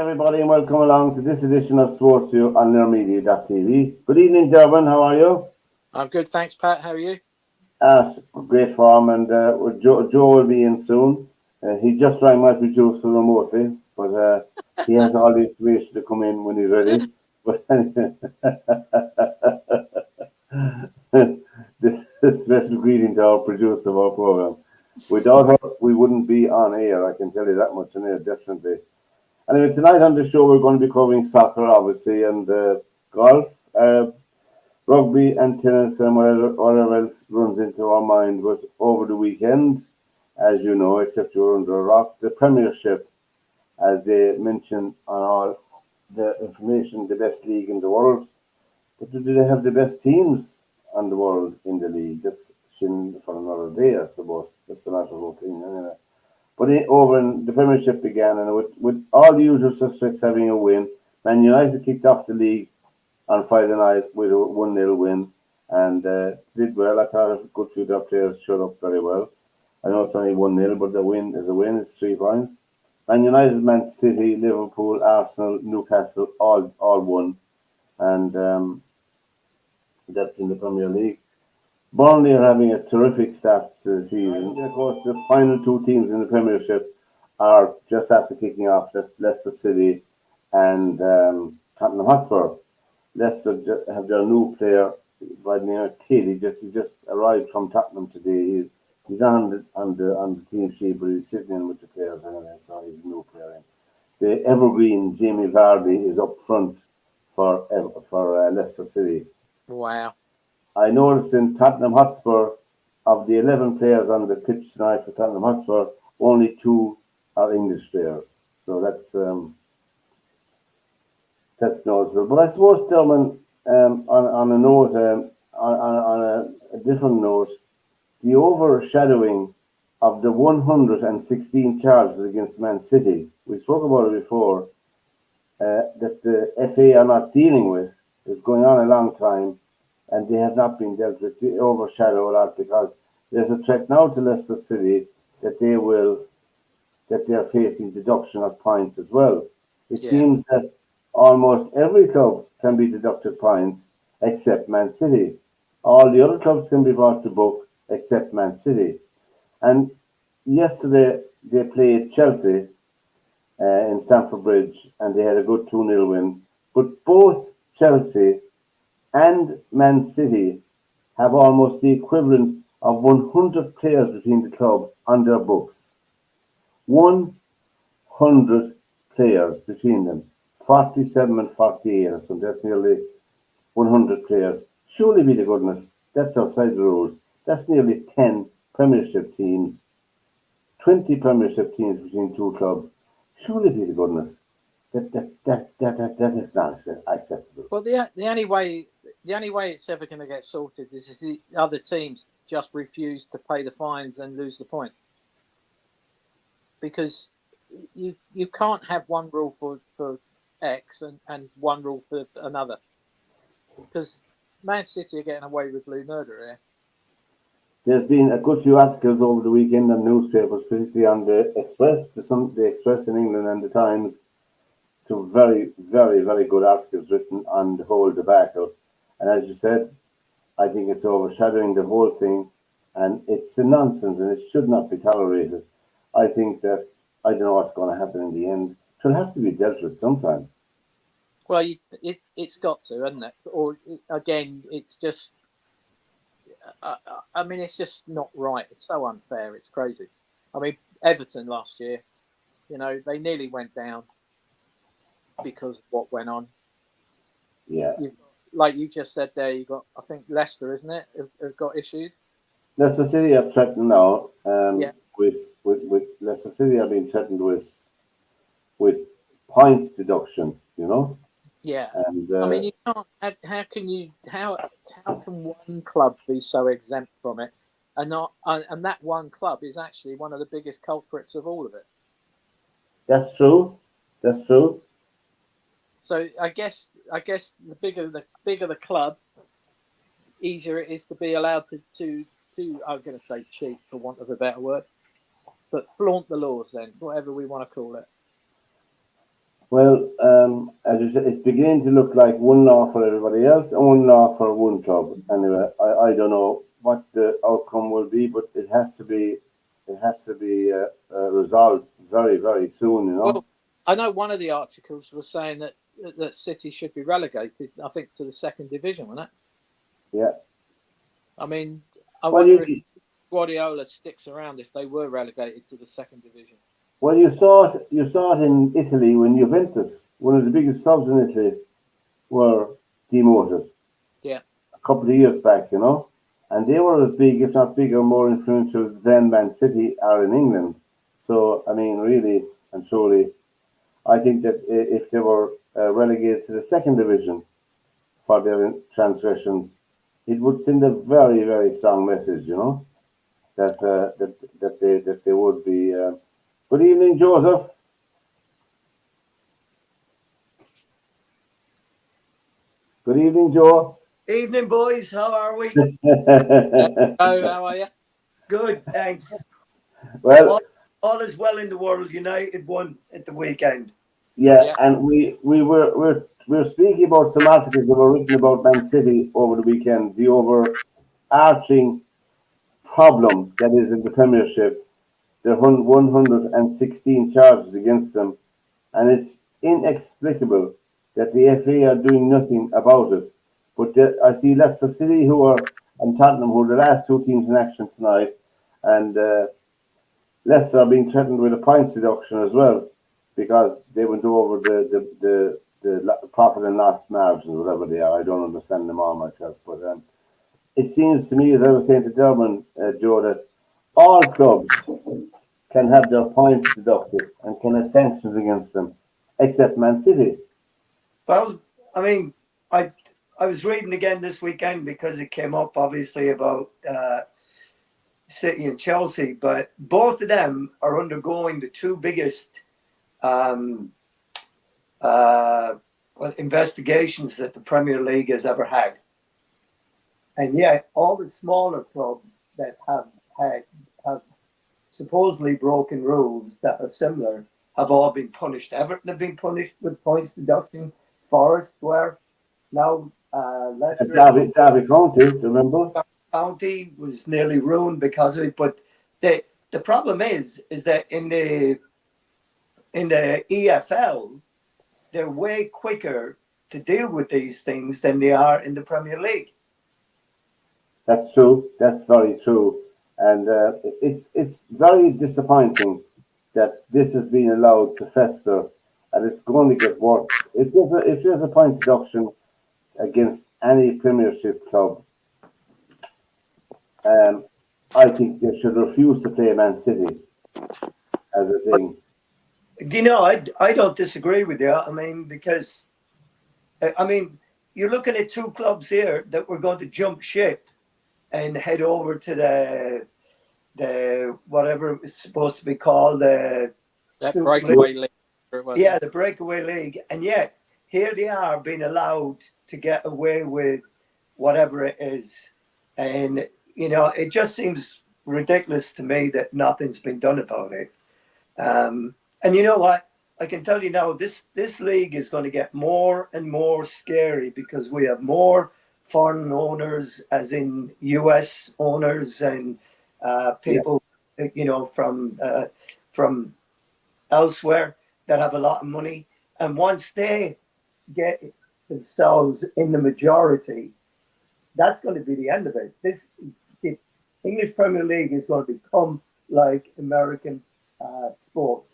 everybody, and welcome along to this edition of SportsView on TV. Good evening, Derwynne. How are you? I'm good, thanks, Pat. How are you? Great form, and Joe will be in soon. He just rang my producer remotely, but he has all the information to come in when he's ready. But this special greeting to our producer of our program. Without her, we wouldn't be on air. I can tell you that much on air, definitely. Anyway, tonight on the show, we're going to be covering soccer, obviously, and golf, rugby, and tennis, and whatever else runs into our mind. But over the weekend, as you know, except you're under a rock, the Premiership, as they mention on all the information, the best league in the world. But do they have the best teams on the world in the league? That's shin for another day, I suppose. That's a matter of opinion, anyway. But over in the Premiership began, and with all the usual suspects having a win, Man United kicked off the league on Friday night with a 1-0 win and did well. I thought a good few of their players showed up very well. I know it's only 1-0, but the win is a win. It's 3 points. Man United, Man City, Liverpool, Arsenal, Newcastle all won, and that's in the Premier League. Burnley are having a terrific start to the season. Of course, the final two teams in the Premiership are just after kicking off. That's Leicester City and Tottenham Hotspur. Leicester have their new player by the name of Kid. He just arrived from Tottenham today. He's on the team sheet, but he's sitting in with the players anyway, so he's a new player. The evergreen Jamie Vardy is up front for Leicester City. Wow. I noticed in Tottenham Hotspur, of the 11 players on the pitch tonight for Tottenham Hotspur, only 2 are English players. So that's noticeable. But I suppose, Derwynne, on a note, on a different note, the overshadowing of the 116 charges against Man City, we spoke about it before, that the FA are not dealing with, is going on a long time, and they have not been dealt with. They overshadow a lot because there's a threat now to Leicester City that they are facing deduction of points as well. It seems that almost every club can be deducted points except Man City. All the other clubs can be brought to book except Man City. And yesterday they played Chelsea in Stamford Bridge, and they had a good 2-0 win. But both Chelsea and Man City have almost the equivalent of 100 players between the club on their books. 100 players between them. 47 and 48, so that's nearly 100 players. Surely be the goodness, that's outside the rules. That's nearly 10 Premiership teams, 20 Premiership teams between 2 clubs. Surely be the goodness. That is not acceptable. Well, the only way it's ever going to get sorted is if the other teams just refuse to pay the fines and lose the point. Because you can't have one rule for X and one rule for another. Because Man City are getting away with blue murder here. There's been a good few articles over the weekend on newspapers, particularly on the Express, the Express in England and the Times. 2 very, very, very good articles written on the whole debacle. And as you said, I think it's overshadowing the whole thing, and it's a nonsense, and it should not be tolerated. I think that I don't know what's going to happen in the end. It will have to be dealt with sometime. Well, it's got to, hasn't it? Or again, it's just. I mean, it's just not right. It's so unfair. It's crazy. I mean, Everton last year, they nearly went down because of what went on. Yeah. Like you just said there, you got, I think, Leicester, isn't it? Have got issues. Leicester City are threatened now. With Leicester City are being threatened with points deduction. Yeah. And I mean, you can't. How can one club be so exempt from it, and not? And that one club is actually one of the biggest culprits of all of it. That's true. That's true. So I guess the bigger the club, easier it is to be allowed to I'm going to say cheat for want of a better word, but flaunt the laws then, whatever we want to call it. Well, as you said, it's beginning to look like one law for everybody else and one law for one club. Anyway, I don't know what the outcome will be, but it has to be resolved very, very soon. You know. Well, I know one of the articles was saying that City should be relegated. I think to the second division, wasn't it? Yeah. I mean, I Well, wonder if you Guardiola sticks around if they were relegated to the second division. well you saw it in Italy when Juventus, one of the biggest clubs in Italy, were demoted Yeah. a couple of years back. You know, and they were as big, if not bigger, more influential than Man City are in England. So I mean, really and truly, I think that if they were relegated to the second division for their transgressions, it would send a very, very strong message, you know, that they would be. Good evening, Joseph. Good evening, Joe. Evening, boys. How are we? Oh, how are you? Good, thanks. Well, All is well in the world. United won at the weekend. yeah, Yeah. and we're speaking about some articles that were written about Man City over the weekend. The overarching problem that is in the Premiership, the 116 charges against them, and it's inexplicable that the FA are doing nothing about it. But I see Leicester City, who are and Tottenham, who are the last two teams in action tonight, and Leicester are being threatened with a points deduction as well because they went over the profit and loss margins, whatever they are. I don't understand them all myself, but it seems to me, as I was saying to Derwynne, Joe, that all clubs can have their points deducted and can have sanctions against them, except Man City. Well, I mean, I was reading again this weekend because it came up obviously about City and Chelsea, but both of them are undergoing the two biggest um, investigations that the Premier League has ever had, and yet all the smaller clubs that have supposedly broken rules that are similar have all been punished. Everton have been punished with points deduction. Forest were. Now Leicester Derby County, remember? County was nearly ruined because of it. But the problem is that in the EFL they're way quicker to deal with these things than they are in the Premier League. That's true. That's very true, and it's very disappointing that this has been allowed to fester, and it's going to get worse. If there's a point deduction against any Premiership club, um, I think they should refuse to play Man City as a thing. I don't disagree with you. I mean, because I mean, you're looking at two clubs here that were going to jump ship and head over to the whatever it was supposed to be called, the That breakaway league. Yeah, the breakaway league, and yet here they are being allowed to get away with whatever it is, and it just seems ridiculous to me that nothing's been done about it. And you know what? I can tell you now, this league is going to get more and more scary because we have more foreign owners, as in US owners, and people, from elsewhere that have a lot of money. And once they get themselves in the majority, that's going to be the end of it. The English Premier League is going to become like American sports.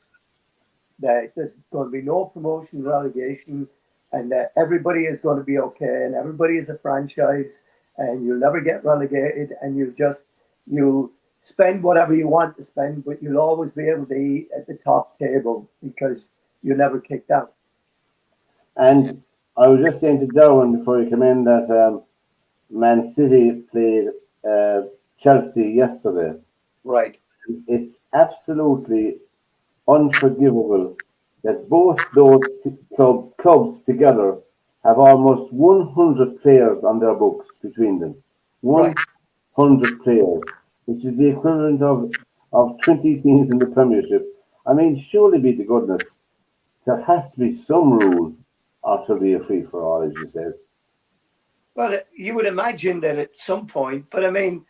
That there's going to be no promotion, relegation, and that everybody is going to be okay, and everybody is a franchise, and you'll never get relegated, and you spend whatever you want to spend, but you'll always be able to eat at the top table because you're never kicked out. And I was just saying to Derwynne before you come in that Man City played Chelsea yesterday. Right. It's absolutely unforgivable that both those clubs together have almost 100 players on their books between them. 100 players, which is the equivalent of 20 teams in the Premiership. I mean, surely be the goodness there has to be some rule, or to be a free for all, as you said. Well, you would imagine that at some point, but I mean,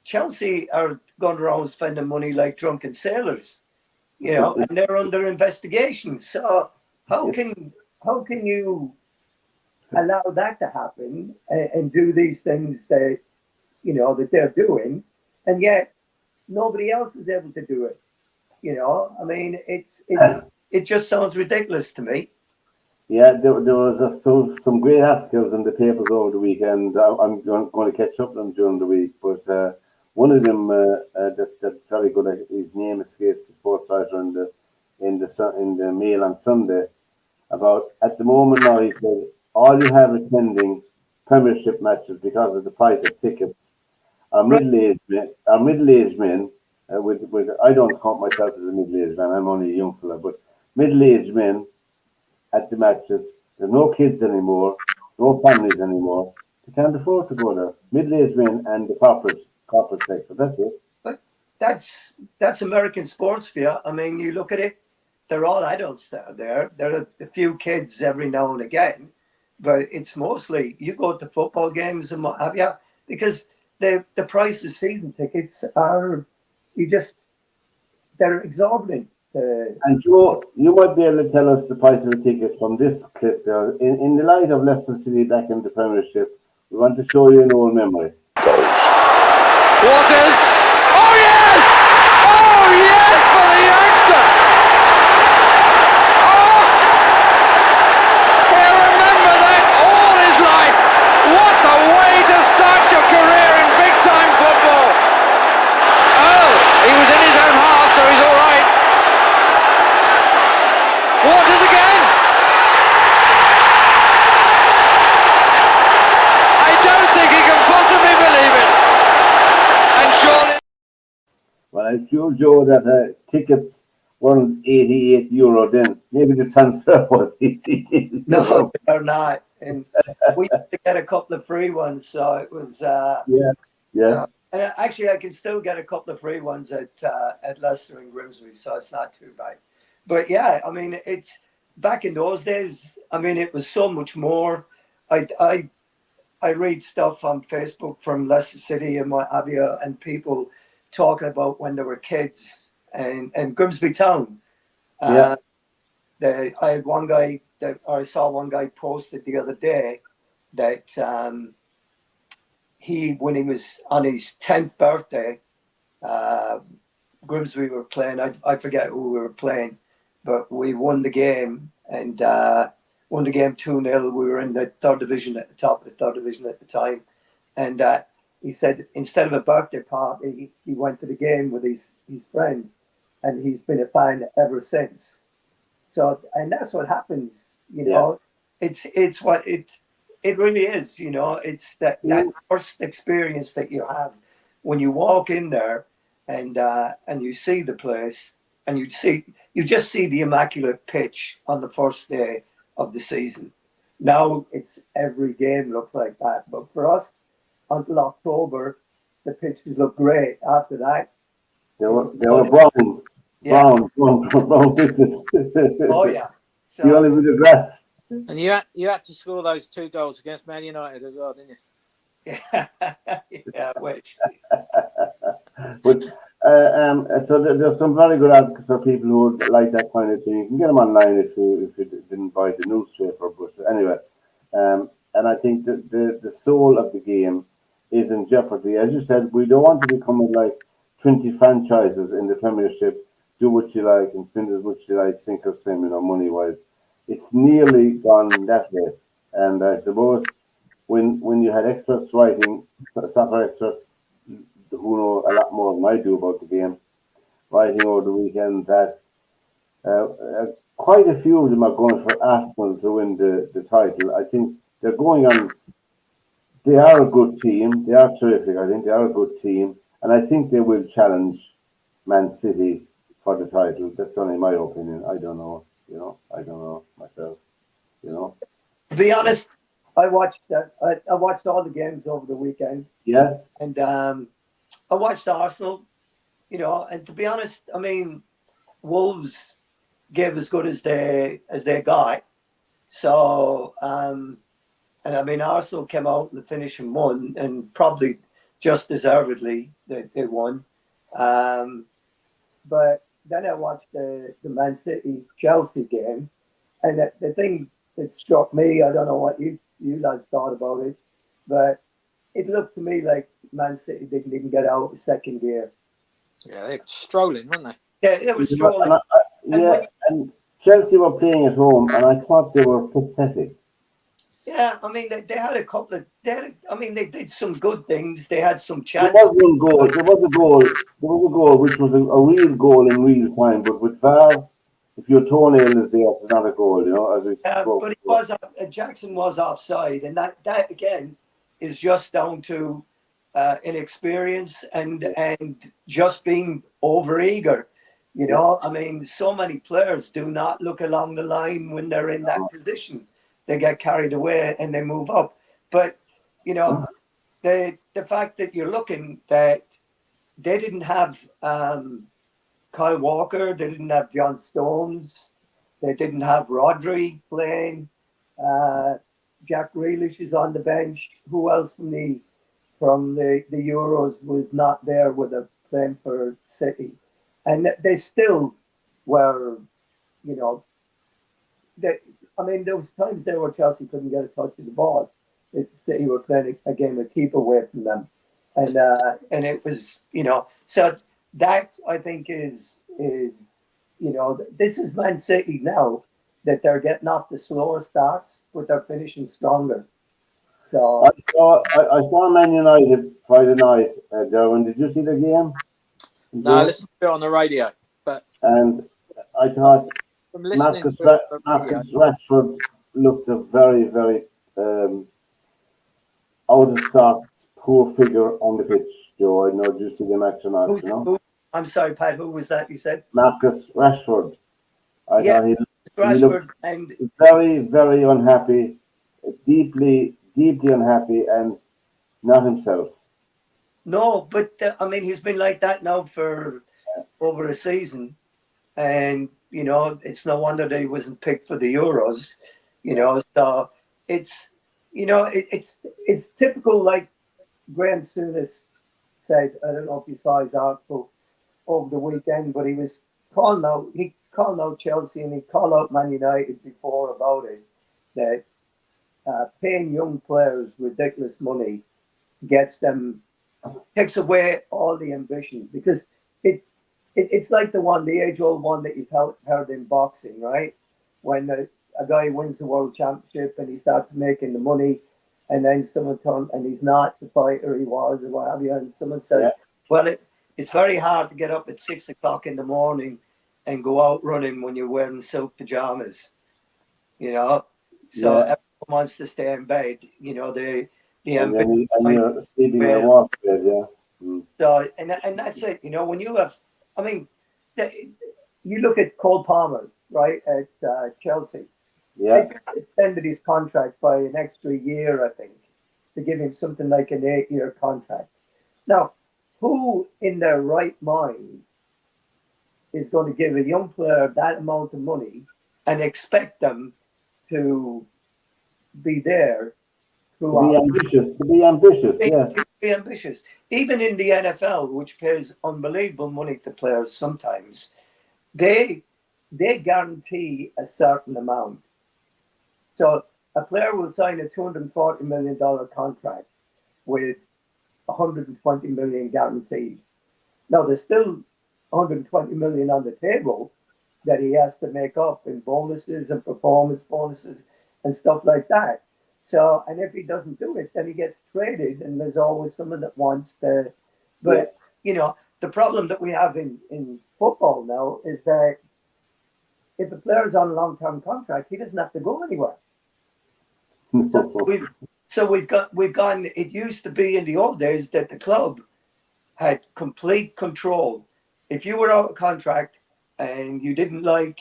Chelsea are going around spending money like drunken sailors, and they're under investigation. So how can you allow that to happen and do these things that that they're doing, and yet nobody else is able to do it? I mean, it just sounds ridiculous to me. Yeah, there was some great articles in the papers over the weekend. I'm going to catch up on them during the week, but one of them that's very good. His name escapes the sports writer in the Mail on Sunday. About at the moment now, he said all you have attending Premiership matches because of the price of tickets are Right. middle-aged men. With I don't count myself as a middle-aged man. I'm only a young fella, but middle-aged men at the matches. There's no kids anymore, no families anymore. They can't afford to go there. Middle-aged men and the corporate sector. That's it. But that's American sports for you. I mean, you look at it; they're all adults that are there. There are a few kids every now and again, but it's mostly you go to football games and what have you, because the price of season tickets are they're exorbitant. And Joe, you might be able to tell us the price of a ticket from this clip there. In the light of Leicester City back in the Premiership, we want to show you an old memory. Waters! Oh yes! Oh yes for the youngster! Oh! He'll remember that all his life! What a way to start your career in big time football! Oh! He was in his own half, so he's alright. Waters again! I don't think he can possibly believe it. And surely... Well, I told Joe that tickets weren't €88 then. Maybe the transfer was €88. No, they're not. And we used to get a couple of free ones, so it was. Yeah. And actually, I can still get a couple of free ones at Leicester and Grimsby, so it's not too bad. But yeah, I mean, it's back in those days. I mean, it was so much more. I read stuff on Facebook from Leicester City and what have you, and people talking about when they were kids and Grimsby Town. Yeah. I had one guy I saw one guy posted the other day that when he was on his 10th birthday, Grimsby were playing. I forget who we were playing, but we won the game and won the game 2-0. We were in the third division at the top of the third division at the time. And he said instead of a birthday party, he went to the game with his friend, and he's been a fan ever since. So, and that's what happens, It's what it really is, It's that first experience that you have when you walk in there and you see the place and you just see the immaculate pitch on the first day of the season. Now it's every game looks like that, but for us, until October, the pitches look great. After that, They were brown. Brown pitches. Oh yeah. So, you only with the grass. And you had to score those 2 goals against Man United as well, didn't you? yeah, I wish. But so there's some very good articles for people who would like that kind of thing. You can get them online if you didn't buy the newspaper. But anyway, and I think that the soul of the game is in jeopardy. As you said, we don't want to become like 20 franchises in the Premiership. Do what you like and spend as much as you like, sink or swim, money wise. It's nearly gone that way. And I suppose when you had experts writing, soccer experts who know a lot more than I do about the game, writing over the weekend that quite a few of them are going for Arsenal to win the title. I think they're going on. They are a good team. They are terrific. I think they are a good team. And I think they will challenge Man City for the title. That's only my opinion. I don't know. I don't know myself. To be honest, I watched that. I watched all the games over the weekend. Yeah. And I watched Arsenal. And to be honest, I mean, Wolves, gave as good as they got. So, and I mean, Arsenal came out in the finish and won, and probably just deservedly they won. But then I watched the Man City Chelsea game, and the thing that struck me, I don't know what you lads thought about it, but it looked to me like Man City didn't even get out of second gear. Yeah, they were strolling, weren't they? Yeah, it was strolling. And Chelsea were playing at home, and I thought they were pathetic. Yeah, I mean, they had a couple of. They did some good things. They had some There chances. was one goal. There was a goal which was a real goal in real time. But with VAR, if your toenail is there, it's not a goal. As we spoke. But Jackson was offside, and that again is just down to inexperience and just being overeager. I mean, so many players do not look along the line when they're in that position. They get carried away and they move up. But the fact that you're looking that they didn't have Kyle Walker, they didn't have John Stones, they didn't have Rodri playing. Jack Grealish is on the bench. Who else from the Euros was not there with a playing for City? And they still were, there was times there where Chelsea couldn't get a touch of the ball. City were playing a game of keep away from them. And it was, so that I think is this is Man City now, that they're getting off the slower starts, but they're finishing stronger. So I saw Man United Friday night. Derwynne, did you see the game? No, I listened to it on the radio. And I thought from listening Marcus to it on the radio, Rashford looked a very, very out of sorts, poor figure on the pitch. Joe, I know. Did you see the match or not? I'm sorry, Pat. Who was that? You said Marcus Rashford. I thought he looked and very, very unhappy, deeply, deeply unhappy, and not himself. No, but he's been like that now for over a season, and it's no wonder that he wasn't picked for the Euros. So it's it's typical, like Graham Souness said. I don't know if you saw his article over the weekend, but he was calling out Chelsea, and he called out Man United before about it, that paying young players ridiculous money takes away all the ambition, because it's like the age-old one that you've heard in boxing, right? When a guy wins the world championship and he starts making the money, and then someone turns and he's not the fighter he was or what have you, and someone says, well, it's very hard to get up at 6 o'clock in the morning and go out running when you're wearing silk pajamas, So everyone wants to stay in bed, and you're sleeping in a walk bed, So and that's it, when you have, you look at Cole Palmer, right, at Chelsea. Yeah. They extended his contract by an extra year, I think, to give him something like an 8-year contract. Now, who in their right mind is going to give a young player that amount of money and expect them to be there? To be ambitious, yeah. To be ambitious. Even in the NFL, which pays unbelievable money to players sometimes, they guarantee a certain amount. So a player will sign a $240 million contract with $120 million guaranteed. Now, there's still $120 million on the table that he has to make up in bonuses and performance bonuses and stuff like that. So, and if he doesn't do it, then he gets traded, and there's always someone that wants to. But, the problem that we have in football now is that if a player's on a long-term contract, he doesn't have to go anywhere. So we've gone. It used to be in the old days that the club had complete control. If you were out of contract and you didn't like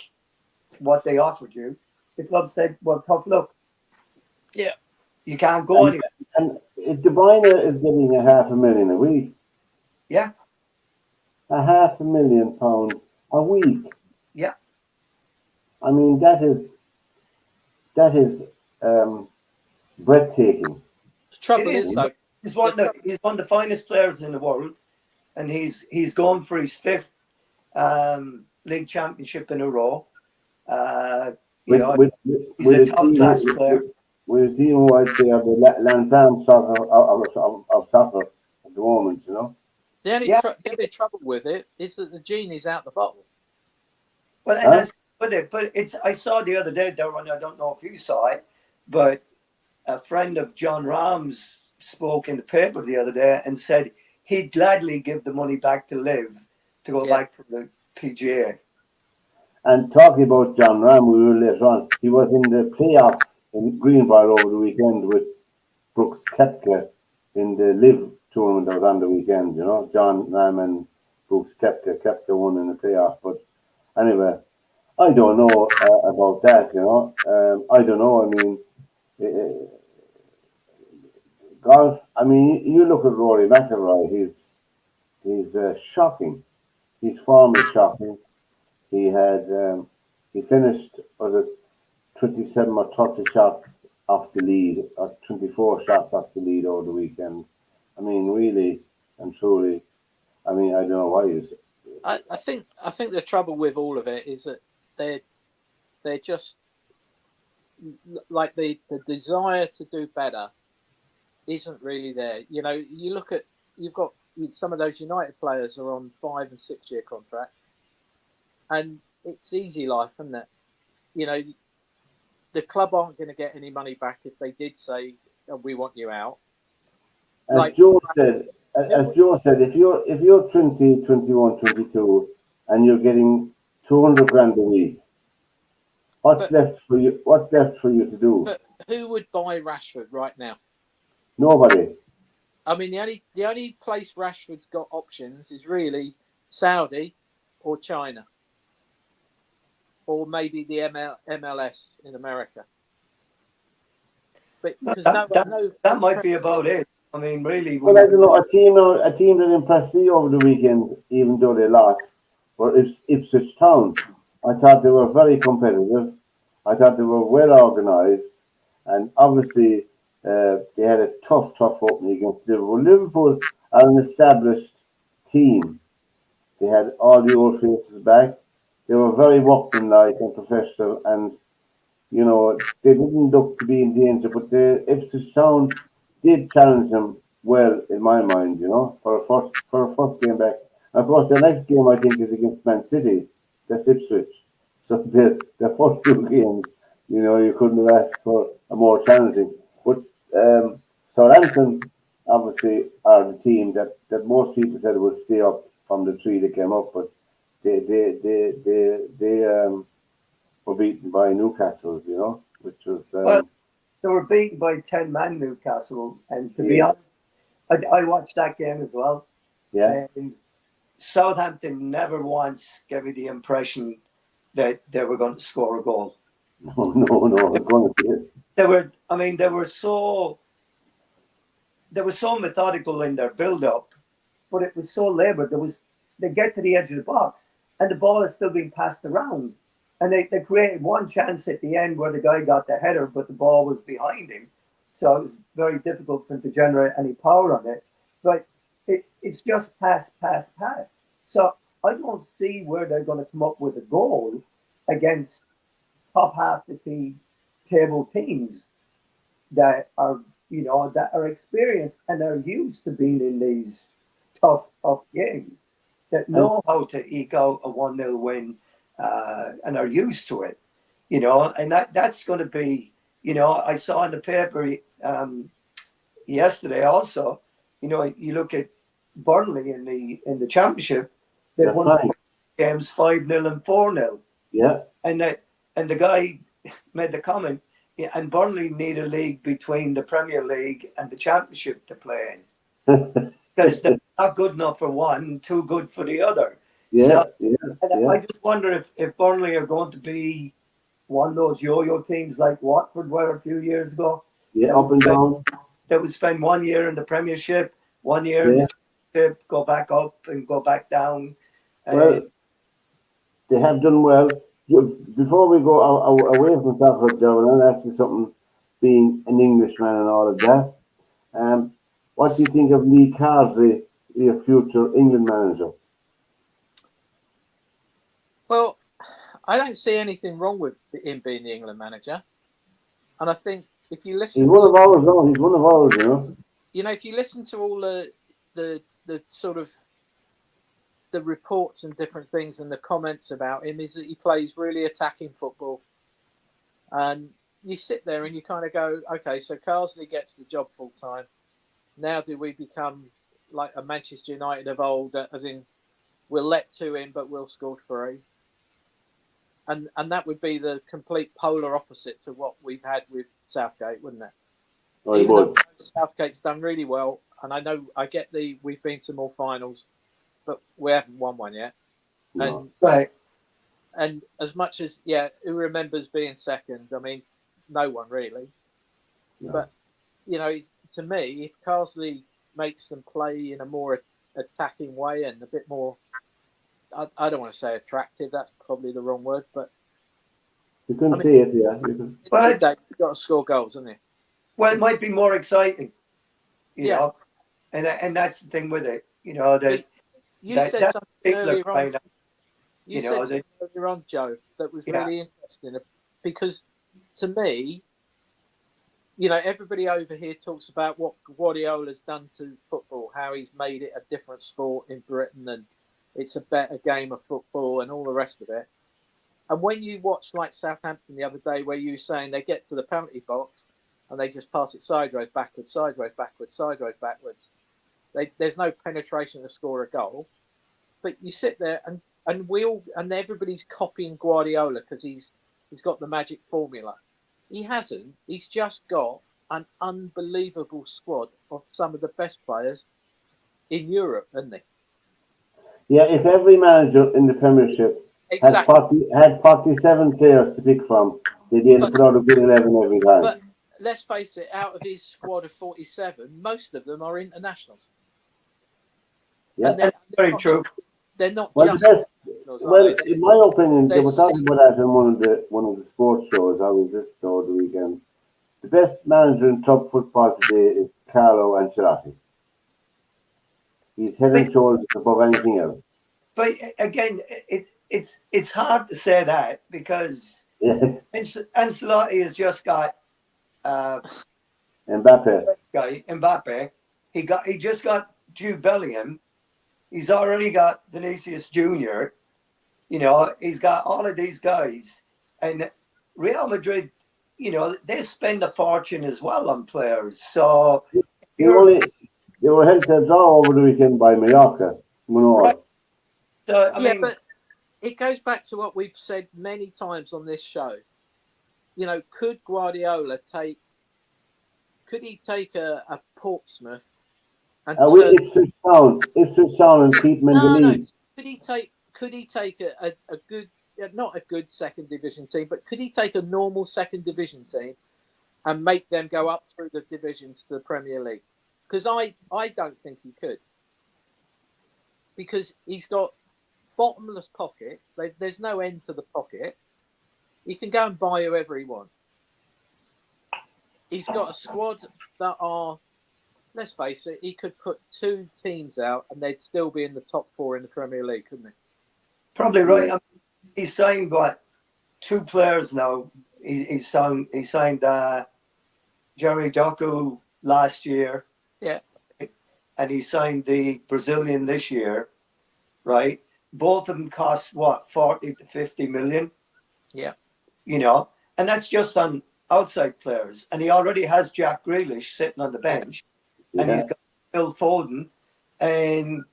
what they offered you, the club said, "Well, tough luck. Yeah, you can't go anywhere." And De Bruyne is getting $500,000 a week. Yeah, £500,000 a week. yeah. I mean, that is breathtaking. The trouble It is, is. though, He's one of the finest players in the world, and he's going for his fifth league championship in a row. You With know, with he's with a a top team class player. with a team who I'd say are the Lance Armstrong of soccer at the moment. You know. Yeah, the only trouble with it is that the genie's out the bottle. well, and Huh? that's but it's. I saw the other day, Derwynne, I don't know if you saw it, but a friend of John Rahm's spoke in the paper the other day and said he'd gladly give the money back to Liv to go Yeah. back to the PGA. And talking about John Ram, we will later on. He was in the playoff in Greenbrier over the weekend with Brooks Koepka in the Live tournament that was on the weekend. You know, John Ram and Brooks Koepka. Koepka won in the playoff. But anyway, I don't know about that. You know, I don't know. I mean, uh, golf. I mean, you look at Rory McIlroy. He's shocking. His form is shocking. He had he finished, was it 27 or 30 shots off the lead, or 24 shots off the lead over the weekend. I mean, really and truly. I mean, I don't know why he's. I think the trouble with all of it is that they're just like the desire to do better isn't really there. You know, you look at you've got some of those United players are on 5 and 6 year contracts, and it's easy life, isn't it? You know, the club aren't going to get any money back if they did say, oh, we want you out. As Like Joe said, if you're 20, 21, 22, and you're getting 200 grand a week, what's but left for you? What's left for you to do? but who would buy Rashford right now? Nobody. I mean, the only place Rashford's got options is really Saudi or China or maybe the MLS in America. But because That might be about it. I mean, really, Well, I don't know. A team that impressed me over the weekend, even though they lost, were Ipswich Town. I thought they were very competitive. I thought they were well organised, and obviously they had a tough opening against Liverpool. Liverpool are an established team. They had all the old faces back. They were very workmanlike and professional, and you know, they didn't look to be in danger, but the Ipswich Town did challenge them well, in my mind, you know, for a first game back. And of course, the next game I think is against Man City. That's Ipswich. So the first two games, you know, you couldn't have asked for a more challenging. But Southampton obviously are the team that most people said would stay up from the three that came up, but they were beaten by Newcastle, you know, which was well, they were beaten by 10-man Newcastle, and to be yes, honest, I watched that game as well. yeah. And Southampton never once gave me the impression that they were going to score a goal. No, it's going to be it. They were so methodical in their build-up, but it was so laboured. They get to the edge of the box, and the ball is still being passed around. And they created one chance at the end where the guy got the header, but the ball was behind him. So it was very difficult for him to generate any power on it. But it's just pass. So I don't see where they're going to come up with a goal against top half of the table teams that are, that are experienced and are used to being in these tough games, that know how to eke out a 1-0 win and are used to it, and that's going to be, I saw in the paper yesterday also, you look at Burnley in the championship, they've That's won right. games 5-0 and 4-0. Yeah. And the guy made the comment, yeah, and Burnley need a league between the Premier League and the Championship to play in. Because they're not good enough for one, too good for the other. Yeah, So yeah. I just wonder if Burnley are going to be one of those yo-yo teams like Watford were a few years ago. Yeah, up and down. They would spend 1 year in the Premiership, 1 year in Yeah. the Championship, go back up and go back down. Well, they have done well. Before we go away from soccer, Derwynne, I'll ask you something. Being an Englishman and all of that, what do you think of Lee Carsley, your future England manager? Well, I don't see anything wrong with him being the England manager, and I think if you listen, He's one of ours, though. He's one of ours, you know. if you listen to all the sort of the reports and different things and the comments about him, is that he plays really attacking football, and you sit there and you kind of go, okay, so Carsley gets the job full time. Now do we become like a Manchester United of old, as in we'll let 2 in, but we'll score 3? And that would be the complete polar opposite to what we've had with Southgate, wouldn't it? Oh, Even though Southgate's done really well, and I get we've been to more finals, but we haven't won one yet. No. And Right. and as much as who remembers being second? I mean, no one really. No. But to me, if Carsley makes them play in a more attacking way and a bit more, I don't want to say attractive. That's probably the wrong word, but you can see it, yeah. But you've got to score goals, haven't you? Well, it might be more exciting, you Yeah. know, and that's the thing with it, you know. That You said something earlier on. You said know, something earlier on, Joe, that was really interesting, because to me, everybody over here talks about what Guardiola's done to football, how he's made it a different sport in Britain and it's a better game of football and all the rest of it. And when you watch like Southampton the other day, where you were saying they get to the penalty box and they just pass it sideways, backwards, sideways, backwards, sideways, backwards. There's no penetration to score a goal. But you sit there and everybody's copying Guardiola because he's got the magic formula. He hasn't. He's just got an unbelievable squad of some of the best players in Europe, hasn't he? Yeah, if every manager in the Premiership had 47 players to pick from, they'd be able to put out a good 11 every time. But let's face it, out of his squad of 47, most of them are internationals. Yeah, and they're very true. They're not just in my opinion, they were talking about that in one of the sports shows. I was this over the weekend. The best manager in club football today is Carlo Ancelotti. He's head and shoulders above anything else. But again, it's hard to say that because Ancelotti has just got Mbappe. He just got Jude Bellingham. He's already got Vinicius Jr. He's got all of these guys, and Real Madrid, they spend a fortune as well on players. So they were held to a draw over the weekend by Mallorca. Right. So but it goes back to what we've said many times on this show. Could Guardiola take a Portsmouth and Ipswich Town and keep them in the league? Could he take a good, not a good second division team, but could he take a normal second division team and make them go up through the divisions to the Premier League? Because I don't think he could. Because he's got bottomless pockets. There's no end to the pocket. He can go and buy whoever he wants. He's got a squad that are, let's face it, he could put 2 teams out and they'd still be in the top 4 in the Premier League, couldn't he? Probably right. He's signed 2 players now. He signed Jerry Doku last year. Yeah. And he signed the Brazilian this year, right? Both of them cost 40 to 50 million. Yeah. And that's just on outside players. And he already has Jack Grealish sitting on the bench. And he's got Phil Foden. And,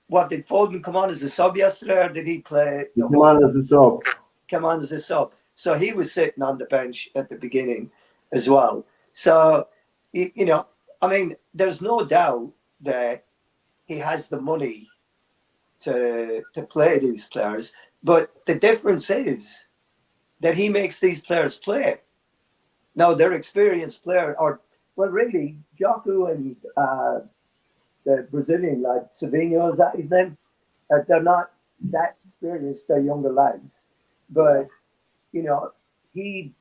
what, did Foden come on as a sub yesterday, or did he play? He came on as a sub. Come on as a sub. So he was sitting on the bench at the beginning as well. So, there's no doubt that he has the money to play these players. But the difference is that he makes these players play. Now, they're experienced players, really, Joku and the Brazilian lad, Savinho, is that his name? They're not that experienced. They're younger lads, but you know, he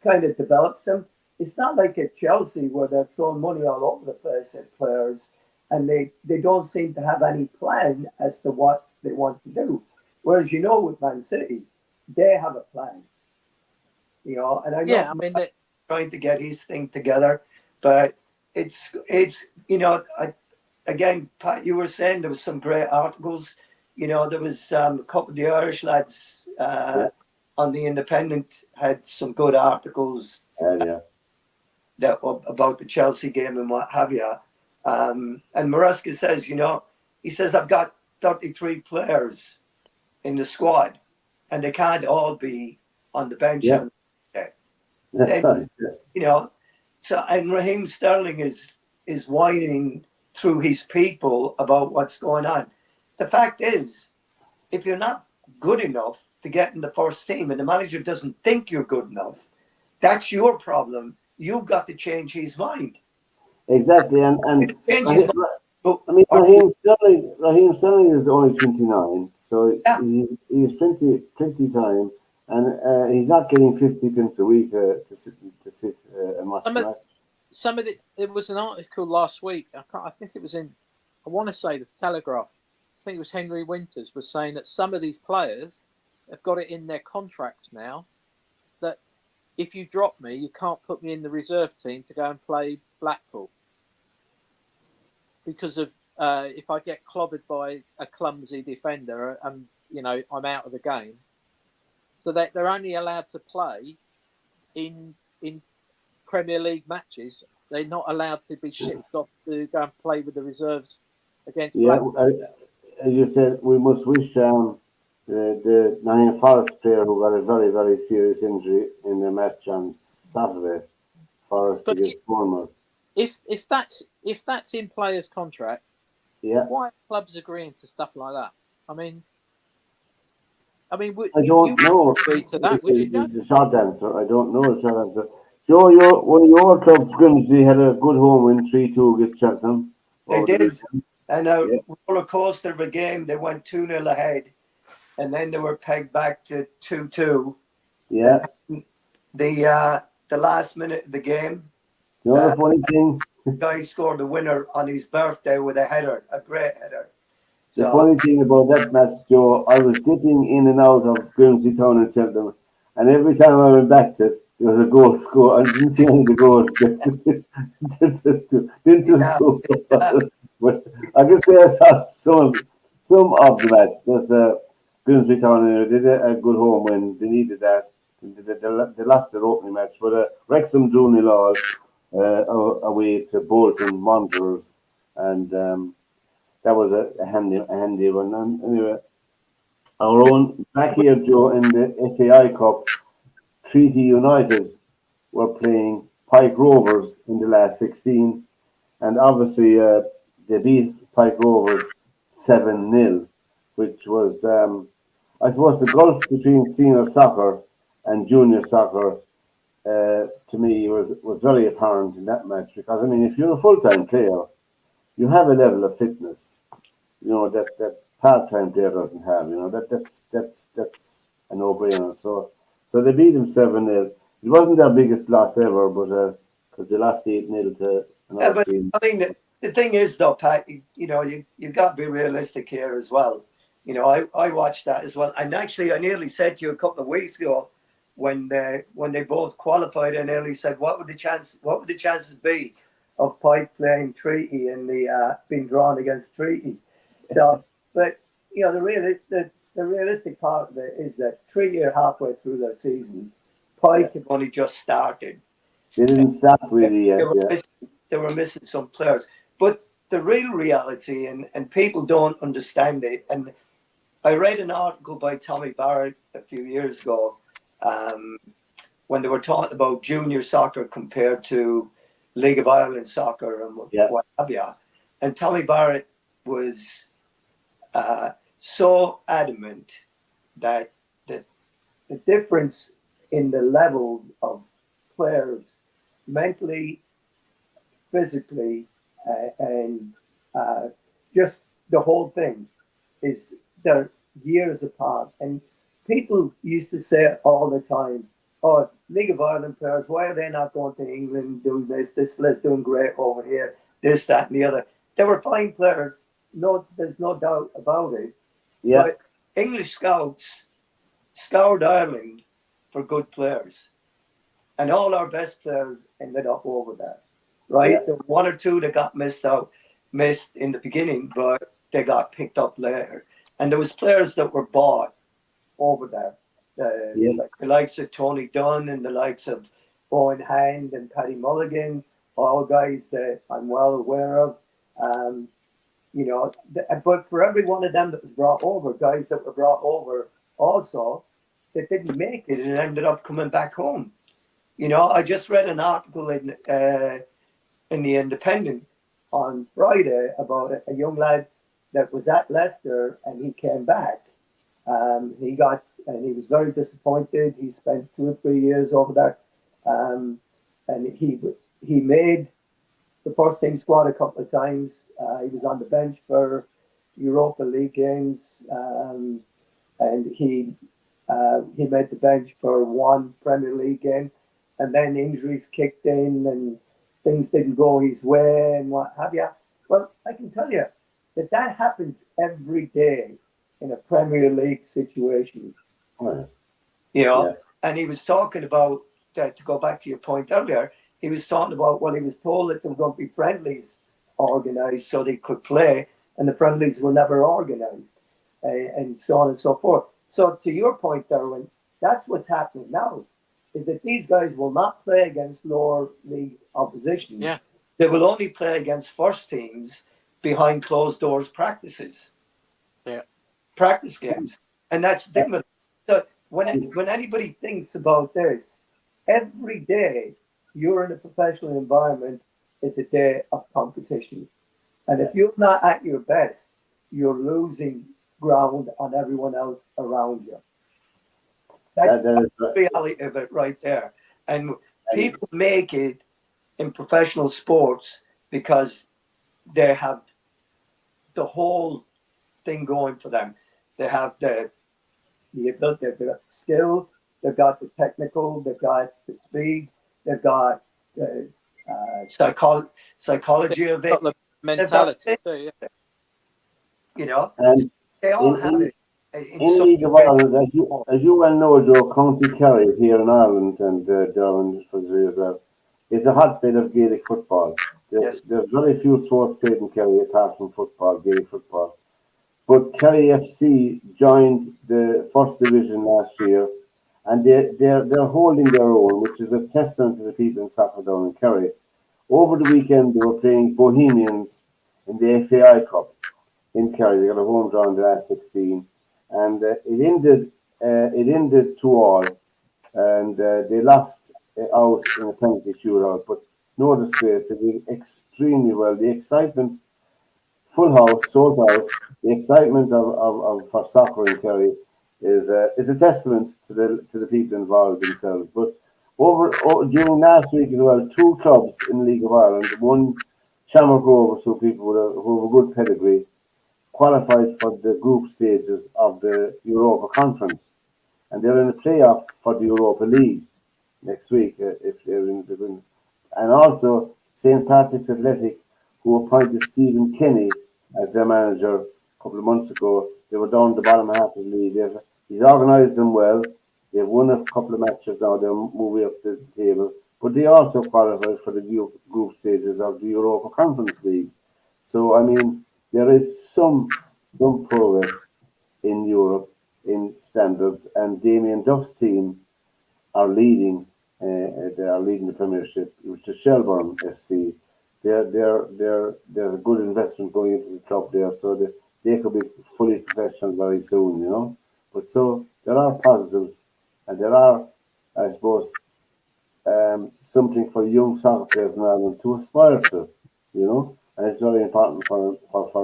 kind of develops them. It's not like at Chelsea where they're throwing money all over the place at players, and they don't seem to have any plan as to what they want to do. Whereas with Man City, they have a plan. And I know Yeah, I mean that. trying to get his thing together, but it's again, Pat, you were saying there was some great articles. There was a couple of the Irish lads on the Independent had some good articles that about the Chelsea game and what have you. And Maresca says, he says, I've got 33 players in the squad, and they can't all be on the bench. Yeah. That's right. So and Raheem Sterling is whining through his people about what's going on. The fact is, if you're not good enough to get in the first team and the manager doesn't think you're good enough, that's your problem. You've got to change his mind. Exactly, and Raheem Sterling is only 29, so he's plenty time, and he's not getting 50 pence a week to sit and watch the match. There was an article last week. I think it was in. I want to say the Telegraph. I think it was Henry Winters was saying that some of these players have got it in their contracts now that if you drop me, you can't put me in the reserve team to go and play Blackpool because of if I get clobbered by a clumsy defender and I'm out of the game. So that they're only allowed to play in Premier League matches. They're not allowed to be shipped off to go and play with the reserves against Blackpool. As you said, we must wish the Nottingham Forest player who got a very, very serious injury in the match on Saturday, Forest against Bournemouth. If that's in players' contract, why are clubs agreeing to stuff like that? I mean, I don't know. Agree to that, would you? The short answer, I don't know the short answer. Joe, one of your clubs, Grimsby, had a good home win, 3-2 against Cheltenham. They did. And a roller coaster of a game, they went 2-0 ahead, and then they were pegged back to 2-2. Yeah. The last minute of the game, the funny thing? The guy scored the winner on his birthday with a header, a great header. The funny thing about that match, Joe, I was dipping in and out of Grimsby Town and Cheltenham, and every time I went back to it, there was a goal score. I didn't see any of the goals. But I can say I saw some of the match. There's Grimsby Town did a good home win. They needed that. They lost their opening match, but Wrexham drew 0-0 away to Bolton Wanderers, and that was a handy one. And anyway, our own back here, Joe, in the FAI Cup, Treaty United were playing Pike Rovers in the last 16, and obviously they beat Pike Rovers 7-0, which was, I suppose, the gulf between senior soccer and junior soccer. To me, was very apparent in that match because, I mean, if you're a full-time player, you have a level of fitness, that part-time player doesn't have. That's a no-brainer. So they beat them 7-0. It wasn't their biggest loss ever, but because they lost 8-0 to another team. I mean, the thing is, though, Pat, you've got to be realistic here as well. I watched that as well, and actually, I nearly said to you a couple of weeks ago when they both qualified, I nearly said, what would the chances be of Pike playing Treaty and being drawn against Treaty? So, but the realistic part of it is that Treaty are halfway through their season. Pike have only just started. They didn't start really yet. They were missing some players, but the real reality, and people don't understand it. And I read an article by Tommy Barrett a few years ago when they were talking about junior soccer compared to League of Ireland soccer and what have you. And Tommy Barrett was so adamant that the difference in the level of players mentally, physically, and just the whole thing is they're years apart. And people used to say all the time, oh, League of Ireland players, why are they not going to England doing this? This fella's doing great over here, this, that, and the other. They were fine players. No, there's no doubt about it. Yeah. But English scouts scoured Ireland for good players. And all our best players ended up over there, right? Yeah. There were one or two that got missed in the beginning, but they got picked up later. And there was players that were bought over there. Like the likes of Tony Dunn and the likes of Owen Hand and Paddy Mulligan, all guys that I'm well aware of. But for every one of them that was brought over, guys that were brought over also, that didn't make it and ended up coming back home. I just read an article in the Independent on Friday about a young lad that was at Leicester and he came back. He was very disappointed. He spent 2 or 3 years over there, and he made the first team squad a couple of times. He was on the bench for Europa League games, and he made the bench for one Premier League game, and then injuries kicked in and things didn't go his way and what have you. Well, I can tell you that happens every day in a Premier League situation. Right. And he was talking about, to go back to your point earlier, he was talking about, well, he was told that there were going to be friendlies organised so they could play, and the friendlies were never organised, and so on and so forth. So to your point, Derwynne, that's what's happening now, is that these guys will not play against lower league opposition. Yeah. They will only play against first teams behind closed doors practices. Yeah. Practice games. And that's different. So when anybody thinks about this, every day you're in a professional environment is a day of competition. And if you're not at your best, you're losing ground on everyone else around you. That's the reality of it right there. And people make it in professional sports because they have the whole thing going for them. They have the ability, they've got the skill, they've got the technical, they've got the speed, they've got the psychology of it. Got the mentality too, yeah. And they all have it. In League of Ireland, as you well know, Joe, County Kerry here in Ireland and Derwynne for the as well, is a hotbed of Gaelic football. There's very few sports played in Kerry apart from football, Gaelic football. But Kerry FC joined the first division last year, and they're holding their own, which is a testament to the people in soccer down in Kerry. Over the weekend, they were playing Bohemians in the FAI Cup in Kerry. They got a home draw in the last 16, and it ended 2-2, and they lost out in a penalty shootout. But no disgrace, they did extremely well. The excitement, full house, sold out. The excitement of for soccer in Kerry is a testament to the people involved themselves. But during last week as well, 2 clubs in the League of Ireland, one Shamrock Rovers, so people who have a good pedigree, qualified for the group stages of the Europa Conference, and they're in the playoff for the Europa League next week if they're in the win. And also St. Patrick's Athletic, who appointed Stephen Kenny as their manager a couple of months ago. They were down the bottom half of the league. He's organised them well. They've won a couple of matches now. They're moving up the table. But they also qualified for the group stages of the Europa Conference League. So, I mean, there is some progress in Europe in standards, and Damien Duff's team are leading. They are leading the Premiership, which is Shelbourne FC. There's a good investment going into the club there, so they could be fully professional very soon, you know. But so there are positives, and there are, I suppose, something for young soccer players in Ireland to aspire to, you know. And it's very important for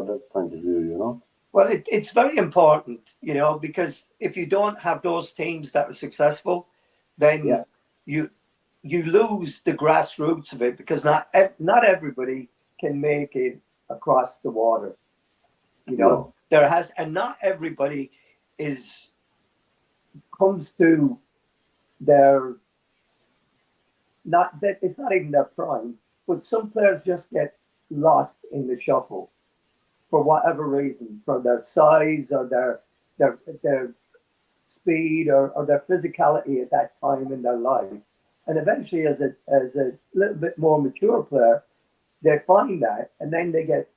that point of view, you know. Well, it's very important, you know, because if you don't have those teams that are successful, then you lose the grassroots of it, because not everybody can make it across the water. You know, not everybody comes to their not that it's not even their prime, but some players just get lost in the shuffle for whatever reason, for their size or their speed or their physicality at that time in their life. And eventually, as a little bit more mature player, they find that, and then they get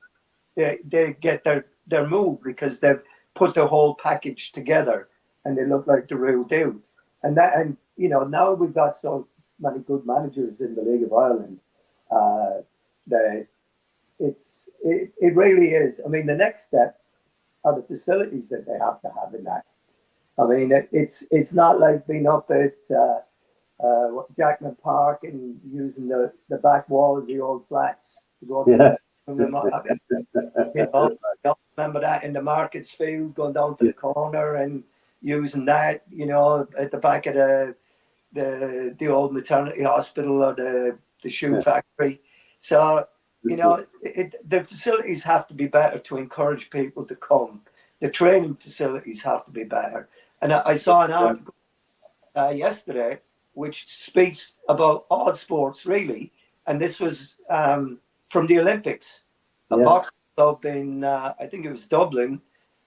their move because they've put the whole package together and they look like the real deal. And now we've got so many good managers in the League of Ireland that it really is. I mean, the next step are the facilities that they have to have in that. I mean, it's not like being up at Jackman Park and using the back wall of the old flats to go to remember that in the Markets Field, going down to the corner and using that, at the back of the old maternity hospital or the shoe factory. So, the facilities have to be better to encourage people to come. The training facilities have to be better. And I saw an article yesterday which speaks about all sports, really. And this was from the Olympics. A boxing club in, I think it was Dublin,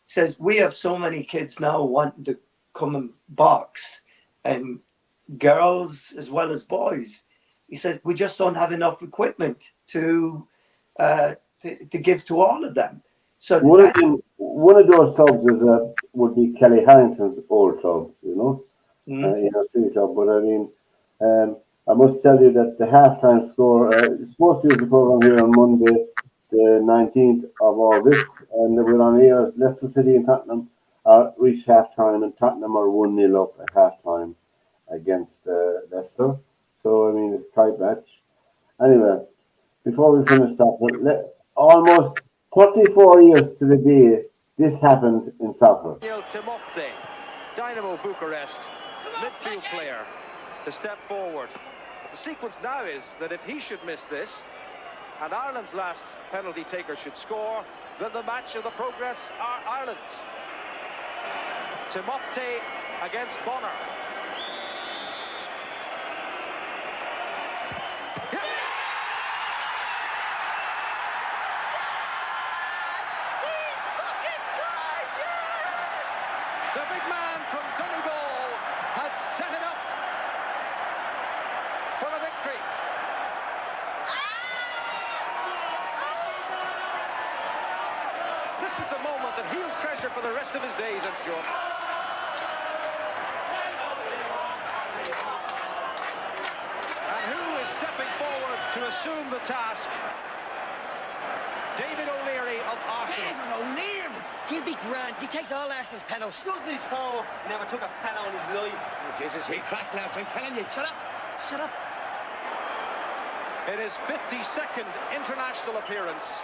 says, we have so many kids now wanting to come and box, and girls as well as boys. He said, we just don't have enough equipment to give to all of them. So one of those clubs would be Kelly Harrington's old club, city club. But I mean, I must tell you that the halftime score, SportsView is the program here on Monday, the 19th of August, and we're on air as Leicester City and Tottenham reached halftime, and Tottenham are 1-0 up at halftime against Leicester. So, I mean, it's a tight match. Anyway, before we finish up, almost 34 years to the day this happened in soccer. Timofte, Dynamo Bucharest, midfield player, to step forward. The sequence now is that if he should miss this, and Ireland's last penalty taker should score, then the match of the progress are Ireland's. Timofte against Bonner. The big man from Donegal has set it up for a victory. This is the moment that he'll treasure for the rest of his days, I'm sure. And who is stepping forward to assume the task? David O'Leary of Arsenal. David O'Leary! He'll be grand. He takes all Arsenal's penalties. Doesn't he so? Never took a penalty in his life. Oh, Jesus, he'll crack lads, I'm telling you. Shut up. Shut up. In his 52nd international appearance,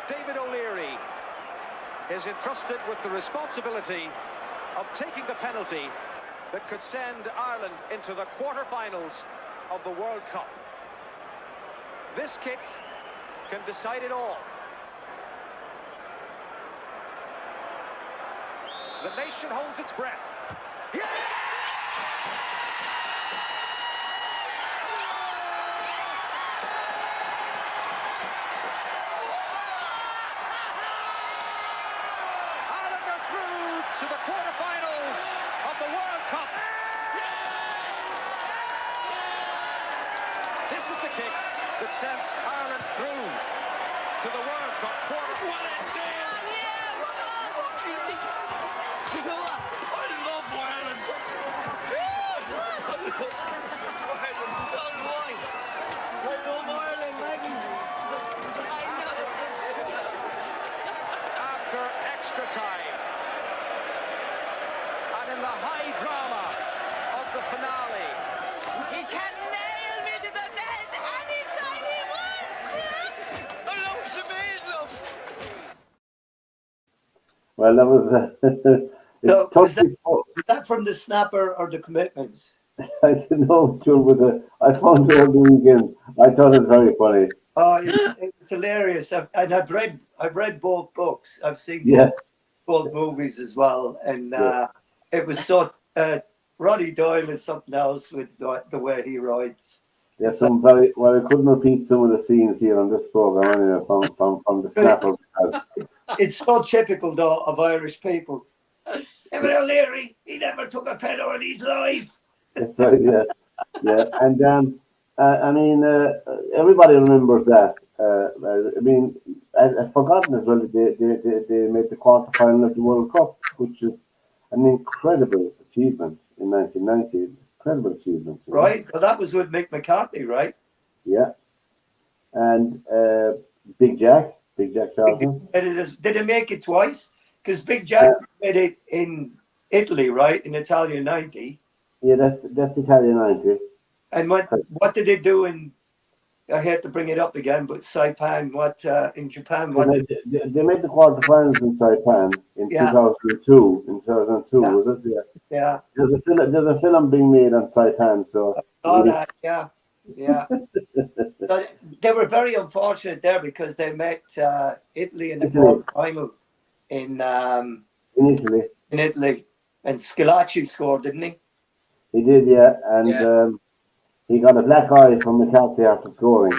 David O'Leary is entrusted with the responsibility of taking the penalty that could send Ireland into the quarter-finals of the World Cup. This kick can decide it all. The nation holds its breath. Yes! Ireland are through to the quarterfinals of the World Cup. This is the kick that sent Ireland through to the World Cup quarter. What a goal! I love Ireland. Ireland, so do I. I love Ireland, Maggie. After extra time, and in the high drama of the finale, He can nail me to the bed anytime he wants! I love Sinead, love. Well, that was So, it's was that from the snapper or the commitments? I don't know, sure, but I found it on the weekend. I thought it was very funny. Oh, it's hilarious. I've read both books. I've seen Yeah. old movies as well, and Yeah. it was so. Roddy Doyle is something else with the way he writes. There's some very well. I couldn't repeat some of the scenes here on this program anyway from the snapper because It's so typical though of Irish people. David O'Leary, he never took a penalty in his life. it's right, yeah, yeah, and I mean, everybody remembers that. I mean, I've forgotten as well that they made the quarter final of the World Cup, which is an incredible achievement in 1990. Incredible achievement, you know? Right? Well, that was with Mick McCarthy, right? Yeah, and Big Jack Charlton. Did they make it twice? Because Big Jack made it in Italy, right? In Italia 90. Yeah, that's Italian 90. And what did they do in, I hate to bring it up again, but Saipan, in Japan, They made the quarterfinals in Saipan in 2002. In 2002, Yeah. was it? Yeah. Yeah. There's a film being made on Saipan, so All that, yeah. So they were very unfortunate there because they met Italy in the quarterfinal in Italy. In Italy, and Schillaci scored, didn't he? He did, yeah, and he got a black eye from McCarthy after scoring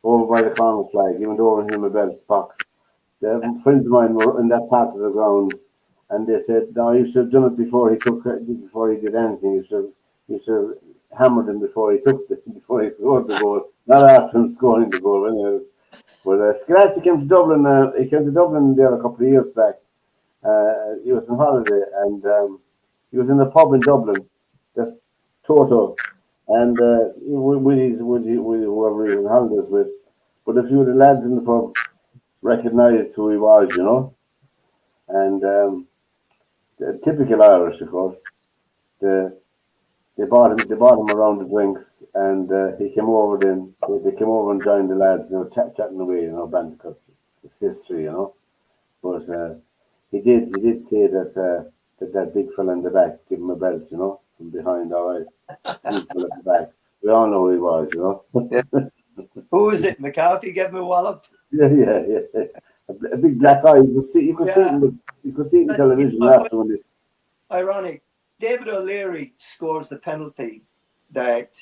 over by the corner flag. He went over him a belt box. The friends of mine were in that part of the ground, and they said, "No, you should have done it before he did anything. You should have hammered him before he scored the goal, not after him scoring the goal." Anyway. But Schillaci came to Dublin. He came to Dublin there a couple of years back. He was on holiday, and he was in a pub in Dublin. That's Toto, and with whoever he's on holidays with. But a few of the lads in the pub recognised who he was, you know, and typical Irish, of course. They bought him around the drinks, and he came over. Then they came over and joined the lads. You know, chatting away, you know, because it's history, you know. But he did say that big fella in the back give him a belt, you know, from behind. All right, big fella at the back. We all know who he was, you know. Who is it? McCarthy gave him a wallop. Yeah. A big black eye. You could see it in television after when it. Ironic. David O'Leary scores the penalty that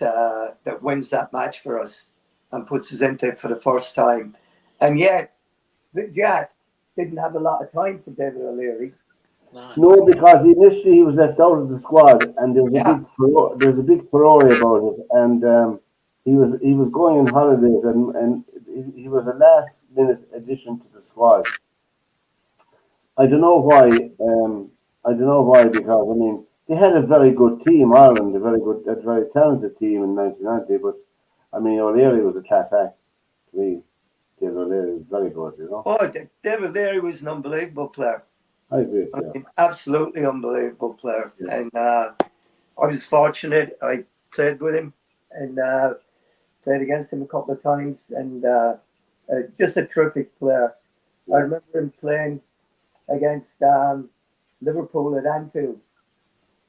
wins that match for us and puts us into it for the first time, and yet Jack didn't have a lot of time for David O'Leary. No, because initially he was left out of the squad, and there was a big furore about it, and he was going on holidays, and he was a last minute addition to the squad. I don't know why. Because I mean they had a very good team, Ireland, a very talented team in 1990. But I mean O'Leary was a class act to me. David O'Leary was very good, you know. Oh, David O'Leary was an unbelievable player. I agree. I mean, absolutely unbelievable player, and I was fortunate. I played with him and played against him a couple of times, and just a terrific player. I remember him playing against Liverpool at Anfield.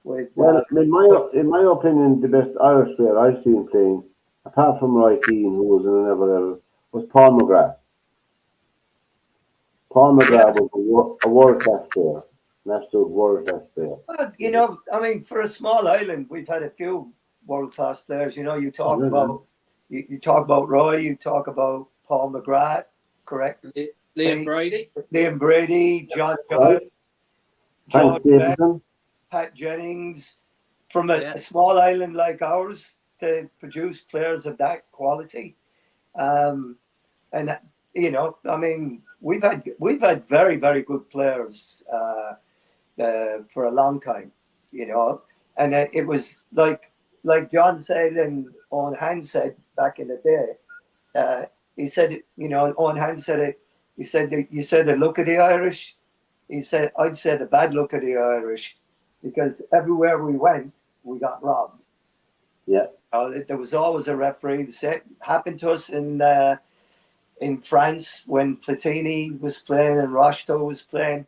In my opinion, the best Irish player I've seen playing, apart from Roy Keane, who was in another level, was Paul McGrath. Paul McGrath was a world-class player, an absolute world-class player. Well, you know, I mean, for a small island, we've had a few world-class players. You know, you talk about Roy, you talk about Paul McGrath, correct? Liam Brady, John Giles, Frank Stapleton, Pat Jennings. From a small island like ours to produce players of that quality, and you know, I mean, we've had very, very good players for a long time, you know, and it was like John said and Honan said back in the day. He said, you know, Honan said it. He said, "You said the look of the Irish." He said, "I'd say the bad look of the Irish, because everywhere we went, we got robbed." Yeah. There was always a referee. It happened to us in France when Platini was playing and Rocheteau was playing.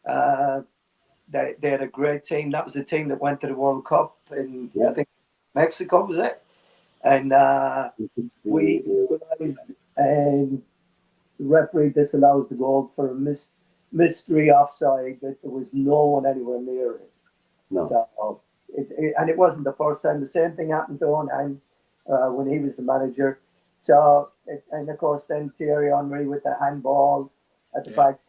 They had a great team. That was the team that went to the World Cup in I think Mexico, was it? And we equalized, and the referee disallows the goal for a missed mystery offside that there was no one anywhere near it. No. So and it wasn't the first time. The same thing happened to Honan when he was the manager. So and of course then Thierry Henry with the handball at the back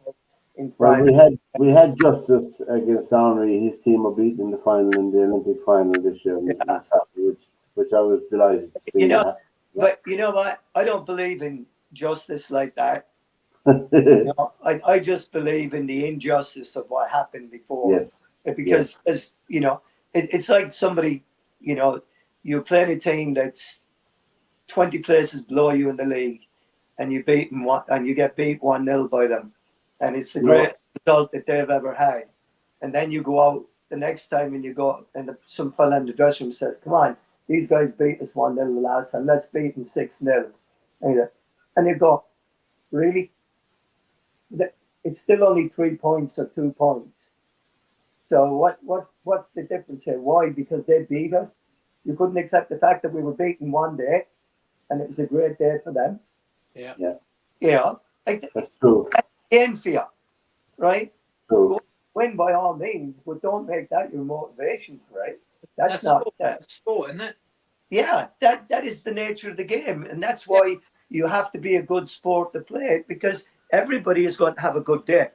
in Well, France. we had justice against Henry. His team were beaten in the final, in the Olympic final this year, in soccer, which I was delighted to see. You know, but you know what? I don't believe in justice like that. You know, I just believe in the injustice of what happened before. Yes. Because as you know, it's like somebody, you know, you're playing a team that's 20 places below you in the league, and you beat them and you get beat 1-0 by them, and it's the greatest result that they've ever had. And then you go out the next time and you go, and some fella in the dressing room says, "Come on, these guys beat us 1-0 the last time. Let's beat them 6-0." And you go, really? It's still only 3 points or 2 points. So what's the difference here? Why? Because they beat us. You couldn't accept the fact that we were beaten one day, and it was a great day for them. Yeah. Yeah. Like, that's true. That's the game for you, right? True. Go win by all means, but don't make that your motivation, right? That's not sport. That's sport, isn't it? Yeah, that is the nature of the game, and that's why you have to be a good sport to play it, because everybody is going to have a good day.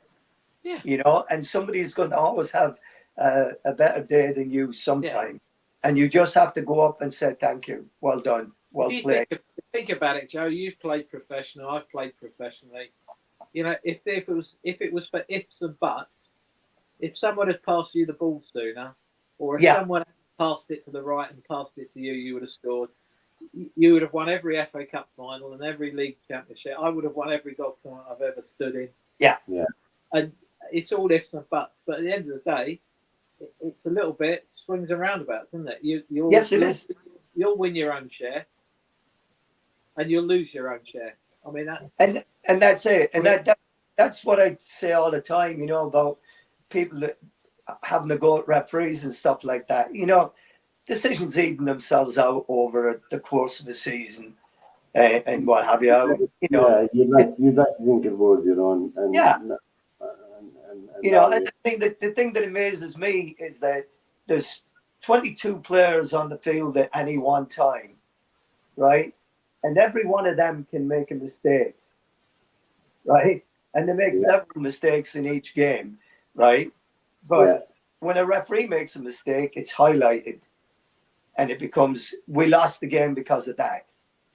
Yeah. You know, and somebody is going to always have a better day than you sometime. And you just have to go up and say, "Thank you, well done, well played." Think about it, Joe. You've played professional. I've played professionally. You know, if it was for ifs and buts, if someone had passed you the ball sooner, or if someone had passed it to the right and passed it to you, you would have scored. You would have won every FA Cup final and every league championship. I would have won every golf tournament I've ever stood in. Yeah. And it's all ifs and buts. But at the end of the day, it's a little bit swings and roundabouts, isn't it? Yes, it is. You'll win your own share, and you'll lose your own share. I mean, and that's it. And that's what I say all the time. You know, about people that having to go at referees and stuff like that. You know, decisions even themselves out over the course of the season and what have you. You know, you'd like to think it would, you know, and you know, and the thing that amazes me is that there's 22 players on the field at any one time, right? And every one of them can make a mistake, right? And they make several mistakes in each game, right? But when a referee makes a mistake, it's highlighted, and it becomes, we lost the game because of that,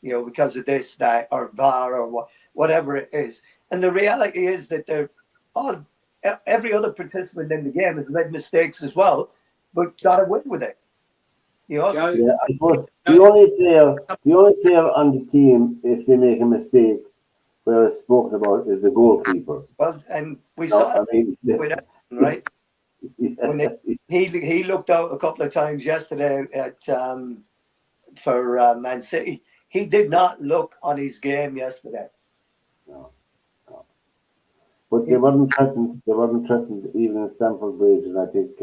you know, because of this, that, or VAR, or whatever it is. And the reality is that every other participant in the game has made mistakes as well, but got away with it. You know? I suppose the only player on the team, if they make a mistake, where it's spoken about, is the goalkeeper. Well, and we saw with it, right? When he looked out a couple of times yesterday at for Man City. He did not look on his game yesterday. No. But they weren't threatened. They weren't threatened even in Stamford Bridge. And I think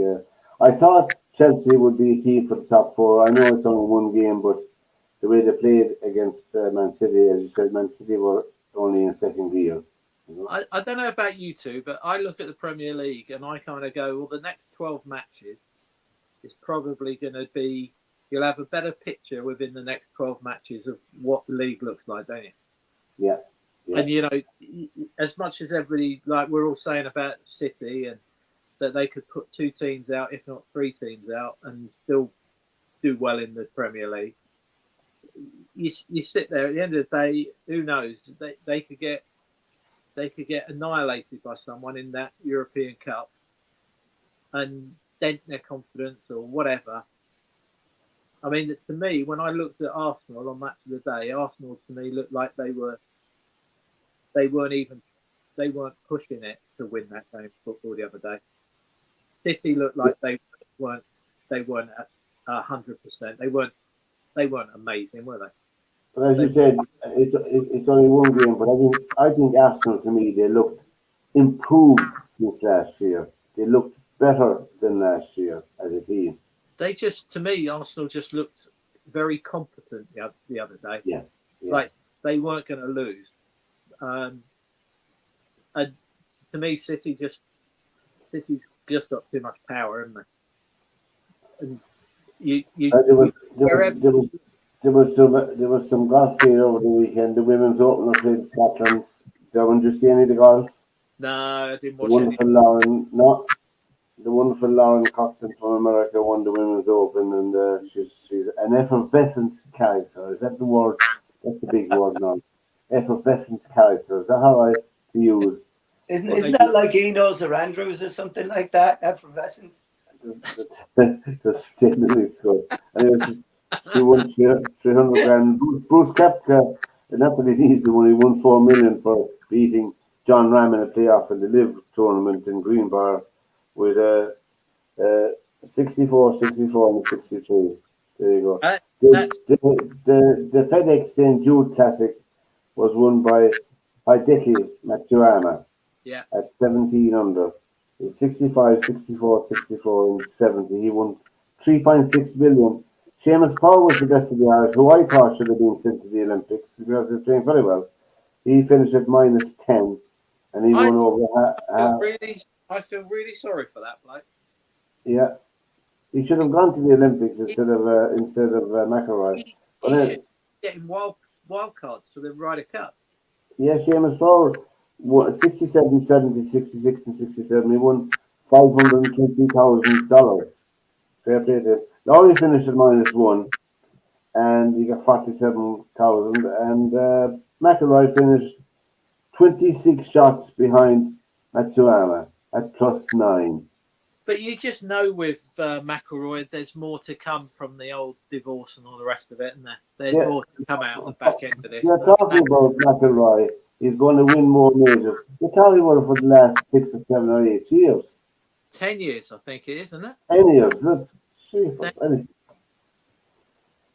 I thought Chelsea would be a team for the top four. I know it's only one game, but the way they played against Man City, as you said, Man City were only in second gear. You know? I don't know about you two, but I look at the Premier League and I kind of go, well, the next 12 matches is probably going to be, you'll have a better picture within the next 12 matches of what the league looks like, don't you? Yeah. And, you know, as much as everybody, like we're all saying about City and that they could put 2 teams out, if not 3 teams out, and still do well in the Premier League. You sit there at the end of the day, who knows? They could get annihilated by someone in that European Cup and dent their confidence or whatever. I mean, to me, when I looked at Arsenal on Match of the Day, Arsenal to me looked like they weren't pushing it to win that game of football the other day. City looked like they weren't at 100%. They weren't amazing, were they? But as you said, it's only one game. But I think Arsenal, to me, they looked improved since last year. They looked better than last year as a team. They just, to me, Arsenal just looked very competent the other day. Yeah. Like they weren't going to lose. And to me, City's just got too much power, haven't they? And there was some golf played over the weekend. The women's opener played Scotland. Derwynne, did you see any of the golf? No, I didn't watch The wonderful Lauren Cockton from America won the women's open, and she's an effervescent character. Is that the word? That's the big word now. Effervescent character. Is that all right to use? Isn't that like Enos or Andrews or something like that? Effervescent. That's 10 minutes ago. Anyway, she won 300 grand. Bruce Koepka, not that he needs the money, won 4 million for beating John Ram in a playoff in the Live tournament in Greenbar with 64, 64, and 63. There you go. The FedEx St. Jude Classic was won by Hideki Matsuyama at 17 under. 65, 64, 64, and 70. He won 3.6 million. Seamus Power was the best of the Irish, who I thought should have been sent to the Olympics because he's playing very well. He finished at minus 10, and he won over. I feel really sorry for that bloke. Yeah, he should have gone to the Olympics instead of McIlroy. He should be getting wild cards for the Ryder Cup. Yeah, Seamus Power won 67, 70, 66, and 67. He won $520,000. Fair play to him. Lowry finished at minus 1, and he got 47,000. And McIlroy finished 26 shots behind Matsuyama at plus 9. But you just know with McIlroy, there's more to come from the old divorce and all the rest of it, and there's more to come out the back end of this. You're talking about McIlroy. He's going to win more majors. You're talking about it for the last 6 or 7 or 8 years. 10 years, I think it is, isn't it? 10 years.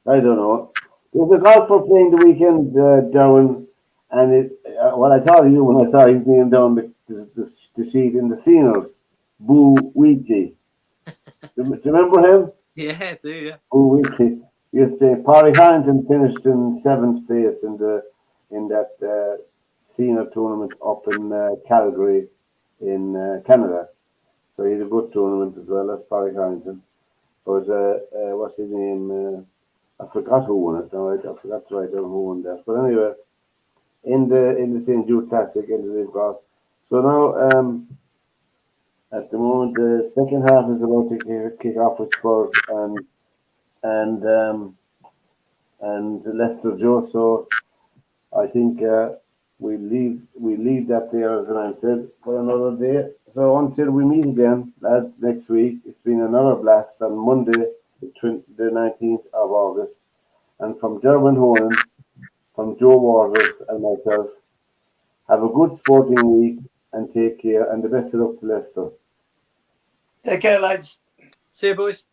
I don't know. There's a golfer playing the weekend, Derwynne, and what I told you when I saw his name down the sheet in the seniors, Boo Wheatley. Do you remember him? Yeah, I do, yeah. Boo Wheatley. Yes, Parry Harrington finished in 7th place in that senior tournament up in Calgary in Canada. So he had a good tournament as well as Parry Harrington. But what's his name? I forgot who won it. No, I forgot to write down who won that. But anyway, in the St. Jude Classic in the Live Golf. So now, at the moment, the second half is about to kick off with Spurs and Leicester Joe. So I think we leave that there, as I said, for another day. So until we meet again, lads, next week, it's been another blast on Monday, the 19th of August. And from Derwynne Honan, from Joe Waters and myself, have a good sporting week and take care, and the best of luck to Leicester. Take care, lads. See you, boys.